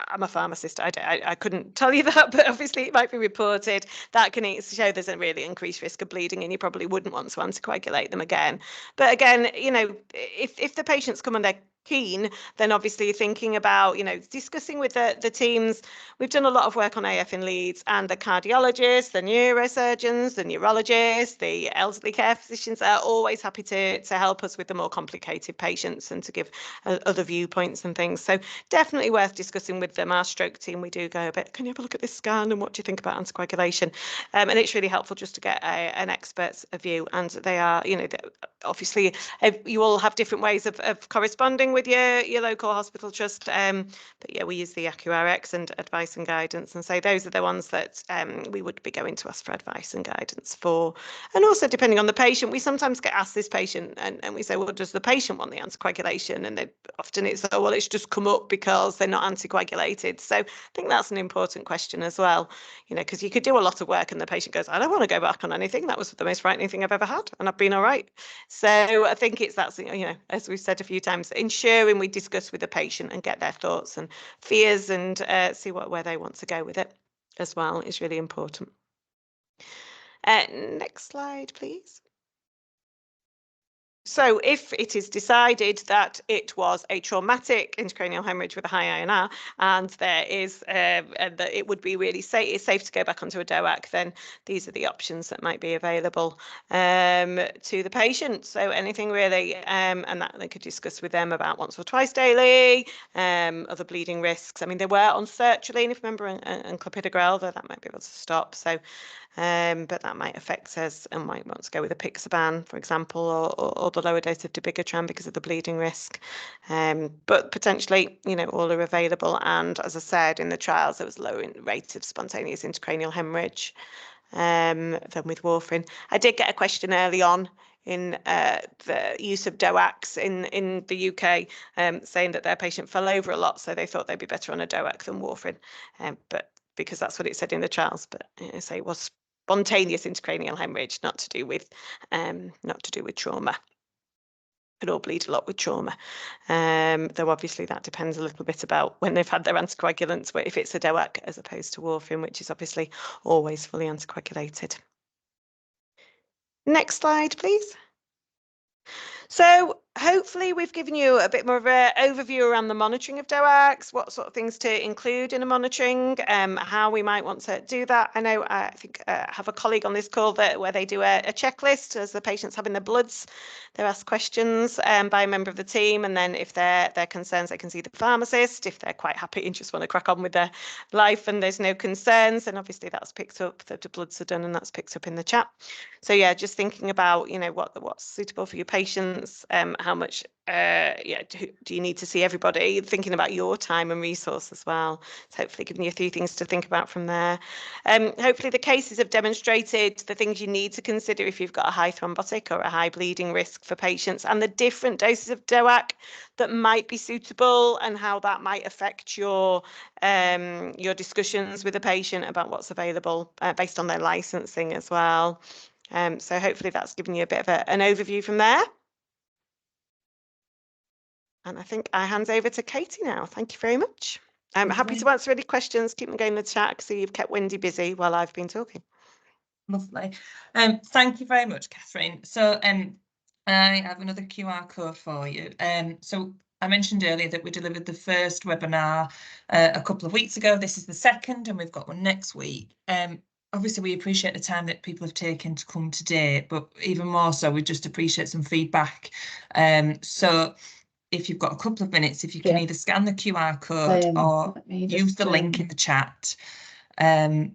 I'm a pharmacist, I couldn't tell you that, but obviously it might be reported. That can show there's a really increased risk of bleeding and you probably wouldn't want to anticoagulate them again. But again, if the patients come and they're keen, then obviously thinking about, discussing with the teams. We've done a lot of work on AF in Leeds, and the cardiologists, the neurosurgeons, the neurologists, the elderly care physicians are always happy to help us with the more complicated patients and to give other viewpoints and things. So definitely worth discussing with them. Our stroke team, we do go a bit, can you have a look at this scan and what do you think about anticoagulation? And it's really helpful just to get an expert's view. And they are, obviously you all have different ways of corresponding with your local hospital trust. But yeah, we use the AcuRx and advice and guidance, and so those are the ones that we would be going to ask for advice and guidance for. And also, depending on the patient, we sometimes get asked this patient, and we say, well, does the patient want the anticoagulation? And often it's, oh, well, it's just come up because they're not anticoagulated. So I think that's an important question as well, you know, because you could do a lot of work and the patient goes, I don't want to go back on anything. That was the most frightening thing I've ever had, and I've been all right. So I think that's, you know, as we've said a few times, ensuring we discuss with the patient and get their thoughts and fears and see where they want to go with it as well is really important. Next slide, please. So if it is decided that it was a traumatic intracranial hemorrhage with a high INR, and there is that it would be really safe to go back onto a DOAC, then these are the options that might be available to the patient. So anything really, and that they could discuss with them about once or twice daily, other bleeding risks. I mean, they were on sertraline, if you remember, and clopidogrel, though that might be able to stop. So but that might affect us and might want to go with a Pixaban, for example, or the lower dose of dabigatran because of the bleeding risk. But potentially, you know, all are available. And as I said, in the trials, there was low rate of spontaneous intracranial hemorrhage than with warfarin. I did get a question early on in the use of DOACs in the UK, saying that their patient fell over a lot, so they thought they'd be better on a DOAC than warfarin. But because that's what it said in the trials, but I say it was spontaneous intracranial hemorrhage, not to do with trauma. Could all bleed a lot with trauma, though obviously that depends a little bit about when they've had their anticoagulants, but if it's a DOAC as opposed to warfarin, which is obviously always fully anticoagulated. Next slide, please. So hopefully we've given you a bit more of an overview around the monitoring of DOACs, what sort of things to include in a monitoring, how we might want to do that. I know I think I have a colleague on this call where they do a checklist as the patient's having their bloods. They're asked questions by a member of the team, and then if they're concerns, they can see the pharmacist. If they're quite happy and just want to crack on with their life and there's no concerns, then obviously that's picked up, the bloods are done and that's picked up in the chat. So yeah, just thinking about, you know, what's suitable for your patients, how much do you need to see everybody, thinking about your time and resource as well. So hopefully giving you a few things to think about from there. Hopefully the cases have demonstrated the things you need to consider if you've got a high thrombotic or a high bleeding risk for patients, and the different doses of DOAC that might be suitable and how that might affect your discussions with the patient about what's available based on their licensing as well. So hopefully that's given you a bit of an overview from there. And I think I hand over to Katie now. Thank you very much. I'm happy to answer any questions. Keep them going in the chat. So you've kept Wendy busy while I've been talking. Lovely. Thank you very much, Catherine. So I have another QR code for you. So I mentioned earlier that we delivered the first webinar a couple of weeks ago. This is the second, and we've got one next week. Obviously, we appreciate the time that people have taken to come today, but even more so, we just appreciate some feedback. So if you've got a couple of minutes, if you can either scan the QR code or use the link in the chat. As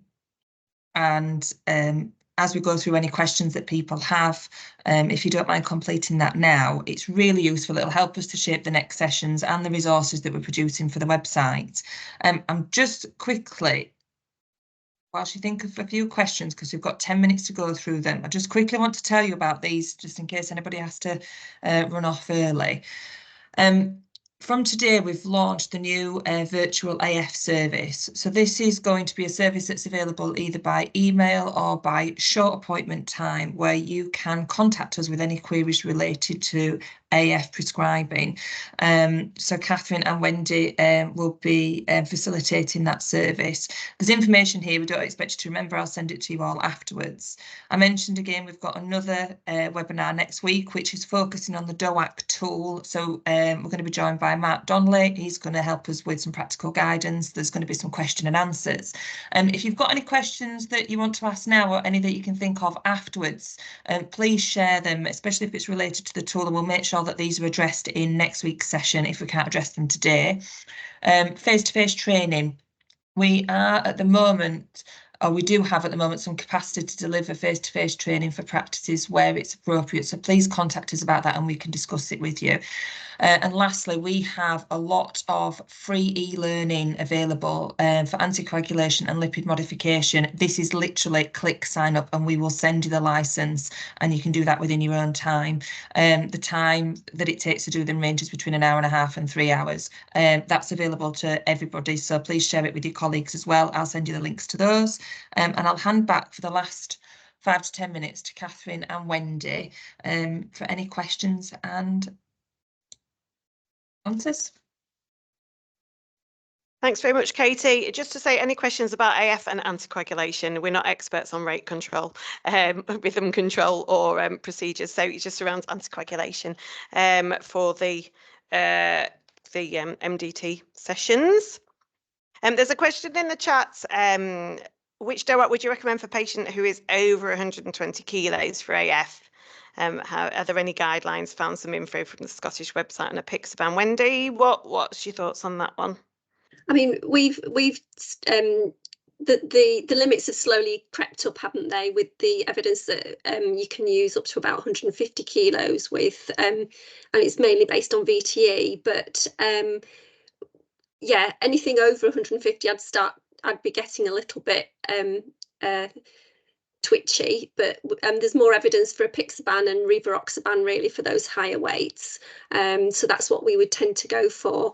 we go through any questions that people have, if you don't mind completing that now, it's really useful. It'll help us to shape the next sessions and the resources that we're producing for the website. I'm just quickly, whilst you think of a few questions, because we've got 10 minutes to go through them, I just quickly want to tell you about these, just in case anybody has to run off early. From today, we've launched the new virtual AF service. So this is going to be a service that's available either by email or by short appointment time, where you can contact us with any queries related to AF prescribing. So Catherine and Wendy will be facilitating that service. There's information here. We don't expect you to remember. I'll send it to you all afterwards. I mentioned again, we've got another webinar next week, which is focusing on the DOAC tool. So we're going to be joined by Mark Donnelly. He's going to help us with some practical guidance. There's going to be some question and answers. If you've got any questions that you want to ask now or any that you can think of afterwards, please share them, especially if it's related to the tool, and we'll make sure that these are addressed in next week's session if we can't address them today. Face-to-face training. We are at the moment we do have at the moment some capacity to deliver face-to-face training for practices where it's appropriate. So please contact us about that and we can discuss it with you. And lastly, we have a lot of free e-learning available for anticoagulation and lipid modification. This is literally click sign up and we will send you the license and you can do that within your own time. The time that it takes to do them ranges between 1.5 hours and 3 hours. That's available to everybody, so please share it with your colleagues as well. I'll send you the links to those. And I'll hand back for the last 5 to 10 minutes to Catherine and Wendy for any questions and answers. Thanks very much, Katie. Just to say, any questions about AF and anticoagulation, we're not experts on rate control, rhythm control or procedures. So it's just around anticoagulation for the MDT sessions. There's a question in the chat. Which DOAC would you recommend for a patient who is over 120 kilos for AF? Are there any guidelines? Found some info from the Scottish website on apixaban. Wendy, what's your thoughts on that one? I mean, the limits have slowly crept up, haven't they, with the evidence that you can use up to about 150 kilos with, and it's mainly based on VTE, but yeah, anything over 150, I'd be getting a little bit twitchy, but there's more evidence for apixaban and rivaroxaban really for those higher weights, so that's what we would tend to go for.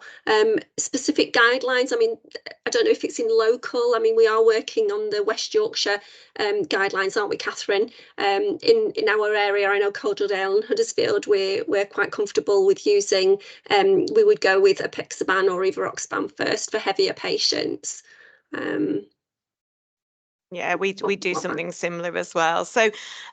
Specific guidelines, I mean, I don't know if it's in local. I mean, we are working on the West Yorkshire guidelines, aren't we, Catherine? In our area, I know Calderdale and Huddersfield, we're quite comfortable with using, we would go with apixaban or rivaroxaban first for heavier patients. Yeah, we do something similar as well. So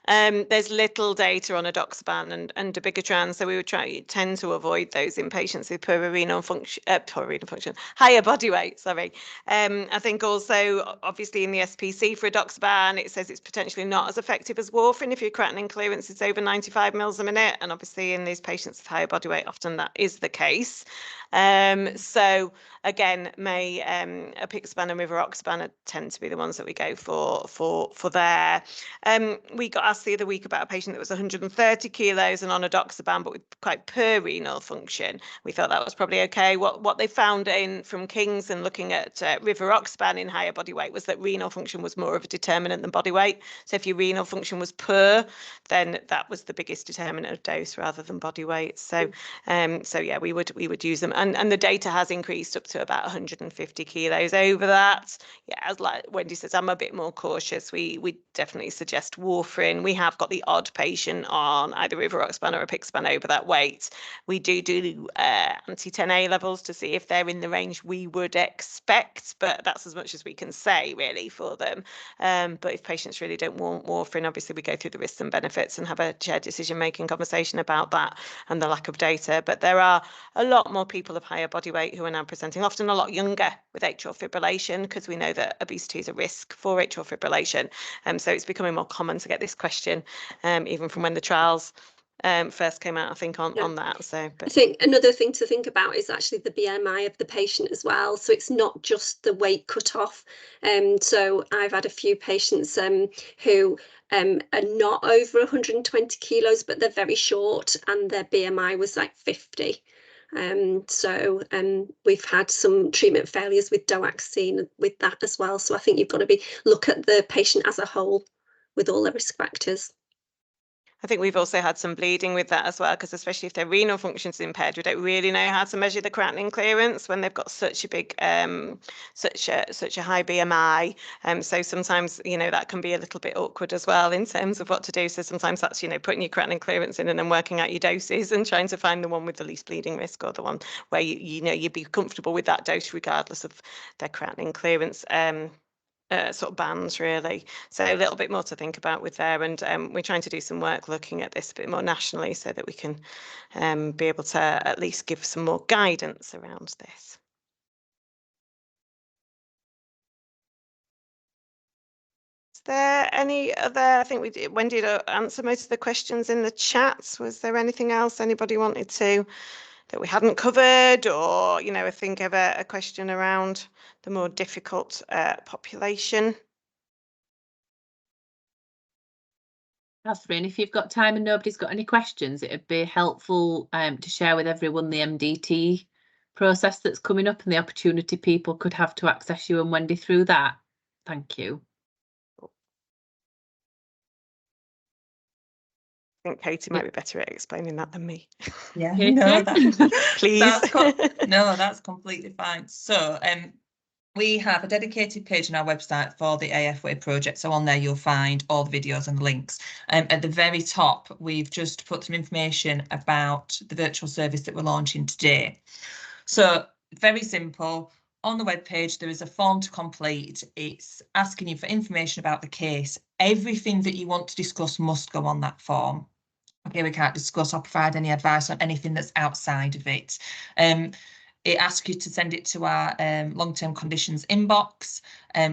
there's little data on edoxaban and dabigatran, so we would tend to avoid those in patients with poor renal function, higher body weight, sorry. I think also, obviously, in the SPC for edoxaban, it says it's potentially not as effective as warfarin if your creatinine clearance is over 95 mils a minute, and obviously in these patients with higher body weight, often that is the case. So again, apixaban and rivaroxaban tend to be the ones that we go for there. We got asked the other week about a patient that was 130 kilos and on edoxaban, but with quite poor renal function. We thought that was probably okay. What they found from King's and looking at rivaroxaban in higher body weight was that renal function was more of a determinant than body weight. So if your renal function was poor, then that was the biggest determinant of dose rather than body weight. So yeah, we would use them, and the data has increased up to about 150 kilos over that. Yeah, as like Wendy says, I'm a bit more cautious. We definitely suggest warfarin. We have got the odd patient on either rivaroxaban or apixaban over that weight. We do anti-10A levels to see if they're in the range we would expect, but that's as much as we can say really for them. But if patients really don't want warfarin, obviously we go through the risks and benefits and have a shared decision-making conversation about that and the lack of data. But there are a lot more people of higher body weight who are now presenting, often a lot younger, with atrial fibrillation, because we know that obesity is a risk for atrial fibrillation. So it's becoming more common to get this question, even from when the trials first came out, I think, on that. So, I think another thing to think about is actually the BMI of the patient as well. So it's not just the weight cutoff. So I've had a few patients who are not over 120 kilos, but they're very short, and their BMI was like 50. So we've had some treatment failures with DOAC seen with that as well. So I think you've got to look at the patient as a whole with all the risk factors. I think we've also had some bleeding with that as well, because especially if their renal function's impaired, we don't really know how to measure the creatinine clearance when they've got such a big, such a high BMI. So sometimes, that can be a little bit awkward as well in terms of what to do. So sometimes that's, putting your creatinine clearance in and then working out your doses and trying to find the one with the least bleeding risk, or the one where you'd be comfortable with that dose regardless of their creatinine clearance. Sort of bands really, so a little bit more to think about with there, and we're trying to do some work looking at this a bit more nationally so that we can be able to at least give some more guidance around this. Is there any other, I think Wendy did answer most of the questions in the chat. Was there anything else anybody wanted to that we hadn't covered, or I think of a question around the more difficult population? Catherine, if you've got time and nobody's got any questions, it'd be helpful to share with everyone the MDT process that's coming up and the opportunity people could have to access you and Wendy through that. Thank you. I think Katie might be better at explaining that than me. Yeah, Katie? no, Please. That's completely fine. So we have a dedicated page on our website for the AF Way project. So on there, you'll find all the videos and the links. At the very top, we've just put some information about the virtual service that we're launching today. So very simple. On the webpage, there is a form to complete. It's asking you for information about the case. Everything that you want to discuss must go on that form. Okay, we can't discuss or provide any advice on anything that's outside of it. It asks you to send it to our long-term conditions inbox.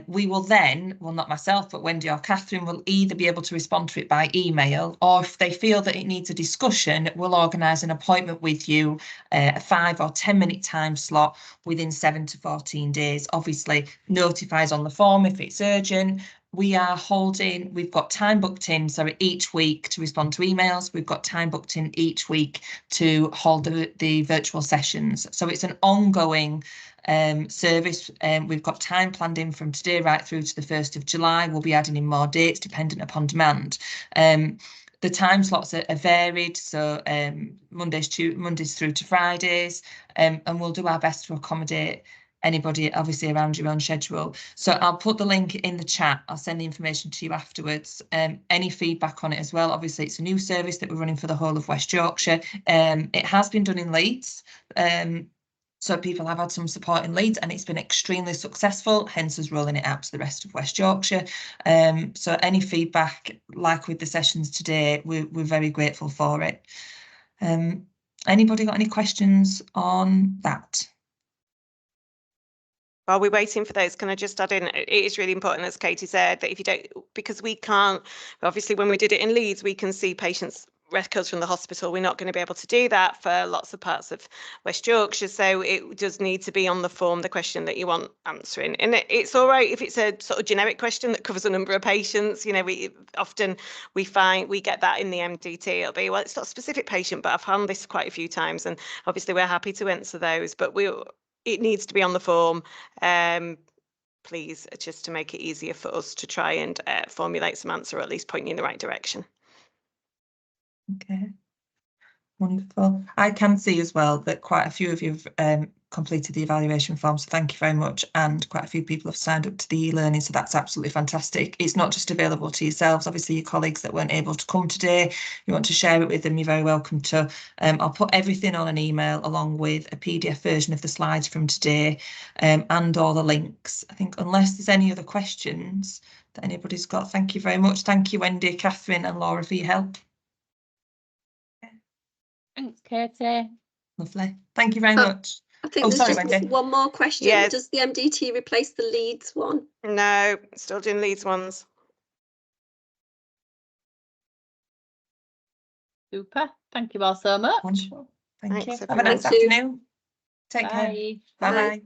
We will then, well, not myself, but Wendy or Catherine will either be able to respond to it by email, or if they feel that it needs a discussion, we'll organise an appointment with you, a 5 or 10 minute time slot within 7 to 14 days. Obviously, notifies on the form if it's urgent. We've got time booked in, so each week to respond to emails. We've got time booked in each week to hold the virtual sessions. So it's an ongoing service. We've got time planned in from today right through to the 1st of July. We'll be adding in more dates dependent upon demand. The time slots are varied, so Mondays through to Fridays, and we'll do our best to accommodate anybody obviously around your own schedule. So I'll put the link in the chat. I'll send the information to you afterwards. Any feedback on it as well. Obviously, it's a new service that we're running for the whole of West Yorkshire. It has been done in Leeds. So people have had some support in Leeds and it's been extremely successful, hence us rolling it out to the rest of West Yorkshire. So any feedback, like with the sessions today, we're very grateful for it. Anybody got any questions on that? While we're waiting for those, can I just add in, it is really important, as Katie said, that if you don't, because we can't, obviously when we did it in Leeds, we can see patients' records from the hospital. We're not going to be able to do that for lots of parts of West Yorkshire. So it does need to be on the form, the question that you want answering. And it's all right if it's a sort of generic question that covers a number of patients. You know, we find we get that in the MDT. It'll be, well, it's not a specific patient, but I've found this quite a few times. And obviously we're happy to answer those, but it needs to be on the form, please, just to make it easier for us to try and formulate some answer, or at least point you in the right direction. Okay, wonderful. I can see as well that quite a few of you have completed the evaluation form, so thank you very much, and quite a few people have signed up to the e-learning, so that's absolutely fantastic. It's not just available to yourselves, obviously your colleagues that weren't able to come today, you want to share it with them, you're very welcome to. I'll put everything on an email along with a PDF version of the slides from today, and all the links. I think unless there's any other questions that anybody's got, thank you very much. Thank you, Wendy, Catherine and Laura, for your help. Thanks, Katie. Lovely. Thank you very much. I think there's sorry, just Wendy. one more question. Yes. Does the MDT replace the Leeds one? No, still doing Leeds ones. Super. Thank you all so much. Wonderful. Thank Thanks, you. Have a nice everyone. afternoon. Take care. Bye. Bye bye.